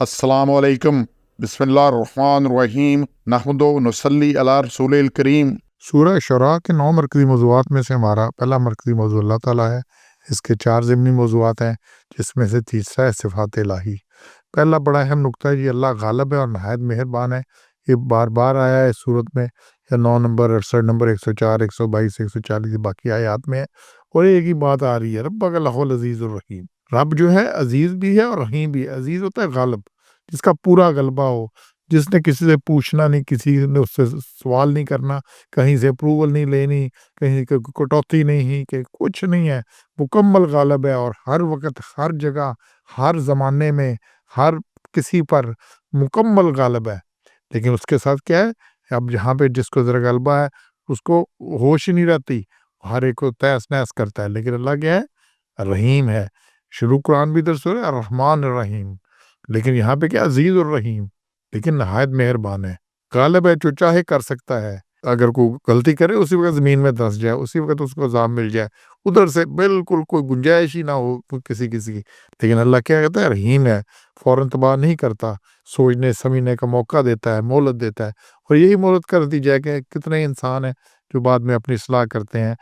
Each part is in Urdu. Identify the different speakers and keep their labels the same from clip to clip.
Speaker 1: السلام علیکم، بسم اللہ الرحمن الرحیم، نحمد و نصلی علی رسول الکریم۔
Speaker 2: سورہ شعراء کے 9 مرکزی موضوعات میں سے ہمارا پہلا مرکزی موضوع اللہ تعالیٰ ہے۔ اس کے 4 ضمنی موضوعات ہیں، جس میں سے تیسرا ہے صفات الہی۔ پہلا بڑا اہم نقطہ ہے، یہ اللہ غالب ہے اور نہایت مہربان ہے۔ یہ بار بار آیا ہے اس صورت میں، یا 9 نمبر 68 نمبر 104 122 140 باقی آیات میں ہے، اور ایک ہی بات آ رہی ہے، ربک لہو العزیز الرحیم۔ رب جو ہے عزیز بھی ہے اور رحیم بھی ہے۔ عزیز ہوتا ہے غالب، جس کا پورا غلبہ ہو، جس نے کسی سے پوچھنا نہیں، کسی نے اس سے سوال نہیں کرنا، کہیں سے اپروول نہیں لینی، کہیں کٹوتی نہیں، کہ کچھ نہیں ہے، مکمل غالب ہے، اور ہر وقت، ہر جگہ، ہر زمانے میں، ہر کسی پر مکمل غالب ہے۔ لیکن اس کے ساتھ کیا ہے، اب جہاں پہ جس کو ذرا غلبہ ہے اس کو ہوش ہی نہیں رہتی، ہر ایک کو تہس نہس کرتا ہے۔ لیکن اللہ کیا ہے، رحیم ہے۔ شروع قرآن بھی درس ہو رہا ہے الرحمن الرحیم، لیکن یہاں پہ کیا، عزیز الرحیم، لیکن نہایت مہربان ہے۔ غالب ہے، جو چاہے کر سکتا ہے۔ اگر کوئی غلطی کرے اسی وقت زمین میں دھنس جائے، اسی وقت اس کو عذاب مل جائے، ادھر سے بالکل کوئی گنجائش ہی نہ ہو کسی کی۔ لیکن اللہ کیا کہتا ہے، رحیم ہے، فوراً تباہ نہیں کرتا، سوچنے سمجھنے کا موقع دیتا ہے، مہلت دیتا ہے۔ اور یہی مہلت کر دی جائے کہ کتنے انسان ہیں جو بعد میں اپنی اصلاح کرتے ہیں،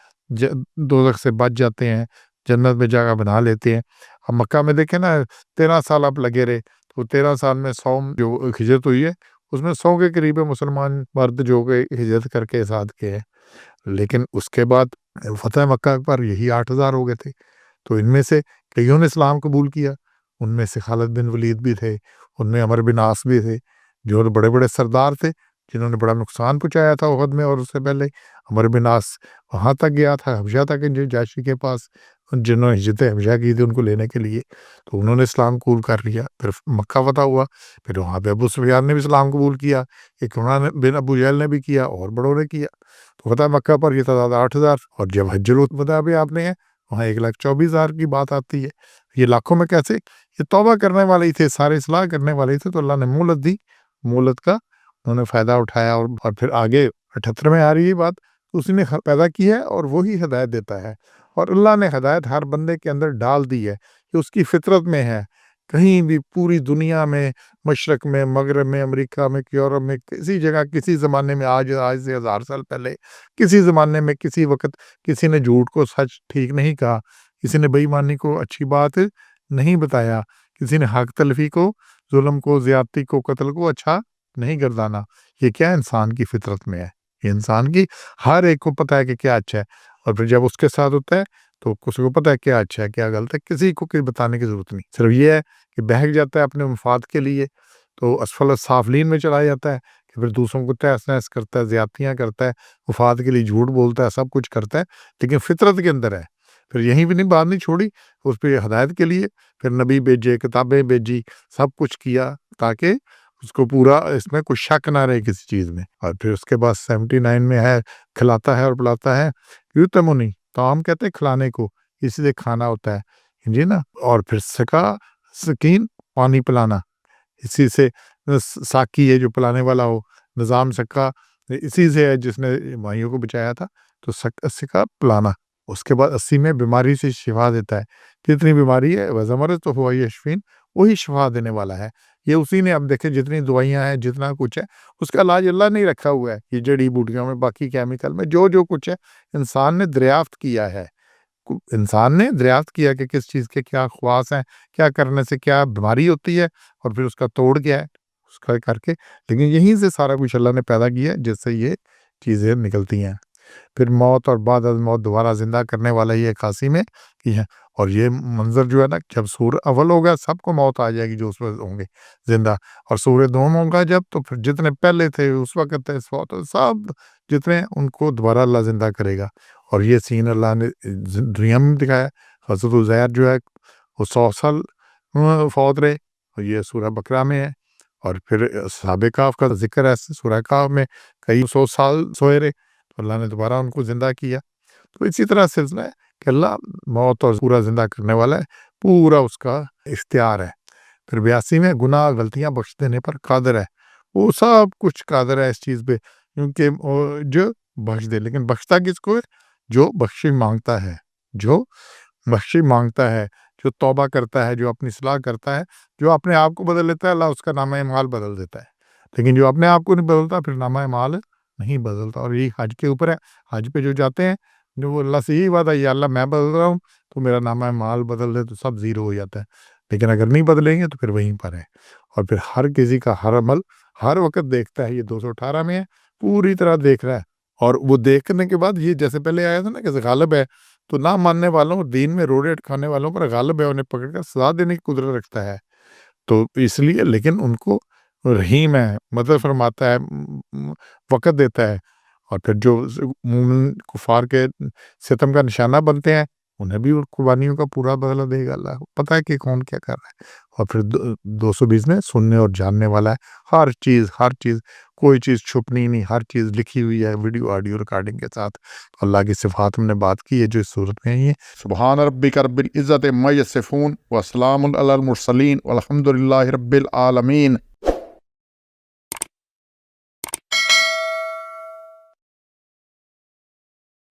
Speaker 2: دوزخ سے بچ جاتے ہیں، جنت میں جگہ بنا لیتے ہیں۔ اب مکہ میں دیکھیں نا، 13 سال آپ لگے رہے، تو 13 سال میں 100 جو ہجرت ہوئی ہے، اس میں 100 کے قریب مسلمان مرد جو کہ ہجرت کر کے ساتھ کے ہیں۔ لیکن اس کے بعد فتح مکہ پر یہی 8,000 ہو گئے تھے۔ تو ان میں سے کئیوں نے اسلام قبول کیا، ان میں سے خالد بن ولید بھی تھے، ان میں عمر بن عاص بھی تھے، جو بڑے بڑے سردار تھے جنہوں نے بڑا نقصان پہنچایا تھا احد میں، اور اس سے پہلے عمر بن عاص وہاں تک گیا تھا، حبشہ تک، جاشی کے پاس، جنہوں نے ہجرت حبشہ کی تھی ان کو لینے کے لیے، تو انہوں نے اسلام قبول کر لیا۔ پھر مکہ فتح ہوا، پھر وہاں پہ ابو سفیان نے بھی اسلام قبول کیا، ایک عمران بن ابو جہل نے بھی کیا، اور بڑوں نے کیا۔ تو فتح مکہ پر یہ تعداد 8,000، اور جب حج الوداع بھی آپ نے ہے، وہاں 1,24,000 کی بات آتی ہے۔ یہ لاکھوں میں کیسے؟ یہ توبہ کرنے والے ہی تھے، سارے اصلاح کرنے والے ہی تھے، تو اللہ نے مہلت دی، مہلت کا انہوں نے فائدہ اٹھایا، اور پھر آگے 78 میں آ رہی ہے بات، اسی نے پیدا کی ہے اور وہی ہدایت دیتا ہے۔ اور اللہ نے ہدایت ہر بندے کے اندر ڈال دی ہے، کہ اس کی فطرت میں ہے۔ کہیں بھی پوری دنیا میں، مشرق میں، مغرب میں، امریکہ میں، یورپ میں، کسی جگہ، کسی زمانے میں، آج سے 1000 سال پہلے، کسی زمانے میں، کسی وقت کسی نے جھوٹ کو سچ ٹھیک نہیں کہا، کسی نے بے ایمانی کو اچھی بات نہیں بتایا، کسی نے حق تلفی کو، ظلم کو، زیادتی کو، قتل کو اچھا نہیں گردانا۔ یہ کیا انسان کی فطرت میں ہے، یہ انسان کی، ہر ایک کو پتہ ہے کہ کیا اچھا ہے، اور پھر جب اس کے ساتھ ہوتا ہے تو اس کو پتہ ہے کیا اچھا ہے کیا غلط ہے، کسی کو کوئی بتانے کی ضرورت نہیں، صرف یہ ہے کہ بہک جاتا ہے اپنے مفاد کے لیے، تو اسفل السافلین میں چلا جاتا ہے، کہ پھر دوسروں کو تہس نہس کرتا ہے، زیادتیاں کرتا ہے، مفاد کے لیے جھوٹ بولتا ہے، سب کچھ کرتا ہے، لیکن فطرت کے اندر ہے۔ پھر یہیں بھی نہیں، بات نہیں چھوڑی، اس پہ ہدایت کے لیے پھر نبی بھیجے، کتابیں بھیجی، سب کچھ کیا، تاکہ اس کو پورا، اس میں کوئی شک نہ رہے کسی چیز میں۔ اور پھر اس کے بعد 79 میں ہے، کھلاتا ہے اور پلاتا ہے، یوتمونی، طعام کہتے ہیں کھلانے کو، اسی سے کھانا ہوتا ہے جی نا۔ اور پھر سکین، پانی پلانا، اسی سے ساکی ہے جو پلانے والا ہو، نظام سکا اسی سے ہے جس نے ماہیوں کو بچایا تھا، تو سکا پلانا۔ اس کے بعد 80 میں بیماری سے شفا دیتا ہے، جتنی بیماری ہے وزمرض تو ہوا یشفین، وہی شفا دینے والا ہے۔ یہ اسی نے، اب دیکھیں جتنی دوائیاں ہیں، جتنا کچھ ہے، اس کا علاج اللہ نے رکھا ہوا ہے، یہ جڑی بوٹیوں میں، باقی کیمیکل میں، جو کچھ ہے انسان نے دریافت کیا ہے، انسان نے دریافت کیا کہ کس چیز کے کیا خواص ہیں، کیا کرنے سے کیا بیماری ہوتی ہے، اور پھر اس کا توڑ کیا ہے، اس کا کر کے، لیکن یہیں سے سارا کچھ اللہ نے پیدا کیا ہے، جس سے یہ چیزیں نکلتی ہیں۔ پھر موت اور بعد از موت دوبارہ زندہ کرنے والا یہ 81 میں کی ہے۔ اور یہ منظر جو ہے نا، جب سور اول ہوگا سب کو موت آ جائے گی جو اس وقت ہوں گے زندہ، اور سور دوم ہوگا جب، تو پھر جتنے پہلے تھے اس وقت تھے، سب جتنے ان کو دوبارہ اللہ زندہ کرے گا۔ اور یہ سین اللہ نے دنیا میں دکھایا۔ حضرت عزیر جو ہے وہ 100 سال فوت رہے، اور یہ سورہ بقرہ میں ہے۔ اور پھر اصحاب کہف کا ذکر ہے سورہ کہف میں، کئی 100 سال سوئے رہے، تو اللہ نے دوبارہ ان کو زندہ کیا۔ تو اسی طرح سلسلہ ہے کہ اللہ موت اور پورا زندہ کرنے والا ہے، پورا اس کا اختیار ہے۔ پھر 82 میں گناہ غلطیاں بخش دینے پر قادر ہے، وہ سب کچھ قادر ہے اس چیز پہ، کیونکہ جو بخش دے، لیکن بخشتا کس کو ہے؟ جو بخشی مانگتا ہے، جو بخشی مانگتا ہے، جو توبہ کرتا ہے، جو اپنی اصلاح کرتا ہے، جو اپنے آپ کو بدل لیتا ہے، اللہ اس کا نامہ اعمال بدل دیتا ہے۔ لیکن جو اپنے آپ کو نہیں بدلتا پھر نامہ اعمال نہیں بدلتا۔ اور یہی حج کے اوپر ہے، حج پہ جو جاتے ہیں جو وہ اللہ سے یہی وعدہ ہے، یا اللہ میں بدل رہا ہوں تو میرا نامہ اعمال بدل دے، تو سب زیرو ہو جاتا ہے۔ لیکن اگر نہیں بدلیں گے تو پھر وہیں پر ہے۔ اور پھر ہر کسی کا ہر عمل ہر وقت دیکھتا ہے، یہ 218 میں ہے، پوری طرح دیکھ رہا ہے۔ اور وہ دیکھنے کے بعد یہ جیسے پہلے آیا تھا نا کہ غالب ہے، تو نہ ماننے والوں دین میں روڑے اٹکانے والوں پر غالب ہے، انہیں پکڑ کر سزا دینے کی قدرت رکھتا ہے۔ تو اس لیے لیکن ان کو رحیم ہے، مدد فرماتا ہے، وقت دیتا ہے۔ اور پھر جو مومن کفار کے ستم کا نشانہ بنتے ہیں انہیں بھی قربانیوں کا پورا بدلہ دے گا اللہ، پتہ ہے کہ کون کیا کر رہا ہے۔ اور پھر 220 میں سننے اور جاننے والا ہے، ہر چیز کوئی چیز چھپنی نہیں، ہر چیز لکھی ہوئی ہے ویڈیو آڈیو ریکارڈنگ کے ساتھ۔ اللہ کی صفات ہم نے بات کی ہے جو اس صورت میں ہی ہے۔
Speaker 1: سبحان ربک رب العزت عما یصفون وسلام علی المرسلین والحمد للہ رب العالمین۔